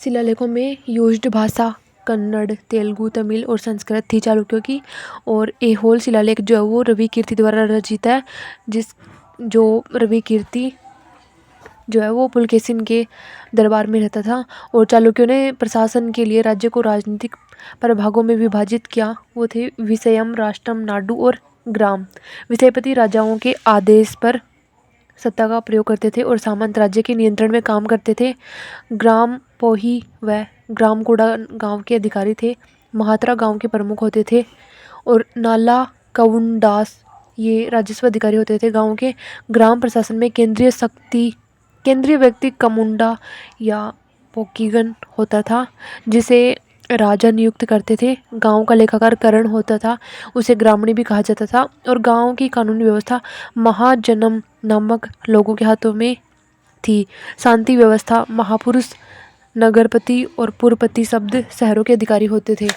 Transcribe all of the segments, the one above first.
शिलालेखों में यूज्ड भाषा कन्नड़, तेलुगु, तमिल और संस्कृत थी चालुक्यों की। और ऐहोल शिलालेख जो है वो रवि कीर्ति द्वारा रचित है, जो रवि कीर्ति जो है वो पुलकेशिन के दरबार में रहता था। और चालुक्यों ने प्रशासन के लिए राज्य को राजनीतिक प्रभागों में विभाजित किया। वो थे विषयम, राष्ट्रम, नाडु और ग्राम। विषयपति राजाओं के आदेश पर सत्ता का प्रयोग करते थे और सामंत राज्य के नियंत्रण में काम करते थे। ग्राम पोही व ग्रामकोड़ा गांव के अधिकारी थे। महात्रा गांव के प्रमुख होते थे। और नाला कवुंडास ये राजस्व अधिकारी होते थे गांव के। ग्राम प्रशासन में केंद्रीय व्यक्ति कमुंडा या पोकीगन होता था, जिसे राजा नियुक्त करते थे। गांव का लेखाकार करण होता था, उसे ग्रामणी भी कहा जाता था। और गांव की कानूनी व्यवस्था महाजनम नामक लोगों के हाथों में थी। शांति व्यवस्था महापुरुष, नगरपति और पुरपति शब्द शहरों के अधिकारी होते थे।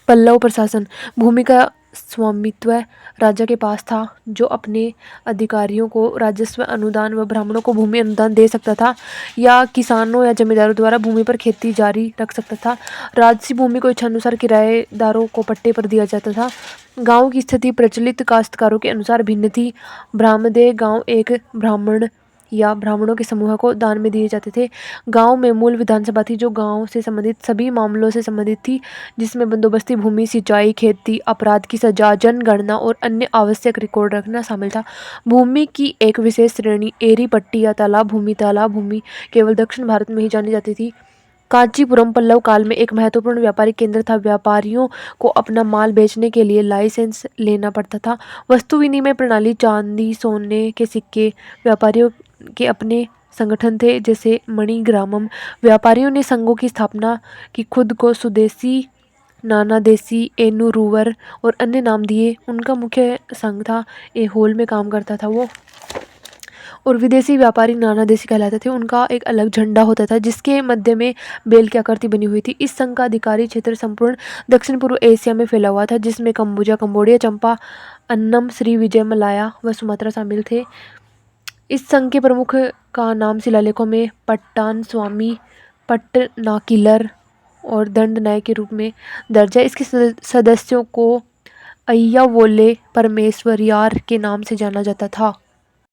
पल्लव प्रशासन, भूमि का स्वामित्व राजा के पास था, जो अपने अधिकारियों को राजस्व, अनुदान व ब्राह्मणों को भूमि अनुदान दे सकता था, या किसानों या जमींदारों द्वारा भूमि पर खेती जारी रख सकता था। राजसी भूमि को इच्छानुसार किराएदारों को पट्टे पर दिया जाता था। गांव की स्थिति प्रचलित काश्तकारों के अनुसार भिन्न थी। ब्राह्मणदेय गांव एक ब्राह्मण या ब्राह्मणों के समूह को दान में दिए जाते थे। गांव में मूल विधानसभा थी, जो गांव से संबंधित सभी मामलों से संबंधित थी, जिसमें बंदोबस्ती भूमि, सिंचाई, खेती, अपराध की सजा, जनगणना और अन्य आवश्यक रिकॉर्ड रखना शामिल था। भूमि की एक विशेष श्रेणी एरी पट्टी या तालाब भूमि केवल दक्षिण भारत में ही जानी जाती थी। कांचीपुरम पल्लव काल में एक महत्वपूर्ण व्यापारिक केंद्र था। व्यापारियों को अपना माल बेचने के लिए लाइसेंस लेना पड़ता था। वस्तु विनिमय प्रणाली, चांदी, सोने के सिक्के, व्यापारियों के अपने संगठन थे, जैसे मणिग्रामम। व्यापारियों ने संघों की स्थापना की, खुद को सुदेशी, नानादेशी, एनुरुवर और अन्य नाम दिए। उनका मुख्य संघ था, ऐहोल में काम करता था वो। और विदेशी व्यापारी नानादेशी कहलाते थे। उनका एक अलग झंडा होता था, जिसके मध्य में बेल की आकृति बनी हुई थी। इस संघ का अधिकारी क्षेत्र संपूर्ण दक्षिण पूर्व एशिया में फैला हुआ था, जिसमें कंबोजा, कंबोडिया, चंपा, अन्नम, श्रीविजय, मलाया व सुमात्रा शामिल थे। इस संघ के प्रमुख का नाम शिलालेखों में पट्टान स्वामी, पट्टनाकिलर और दंड नायक के रूप में दर्ज है। इसके सदस्यों को अय्यावोले परमेश्वरियार के नाम से जाना जाता था।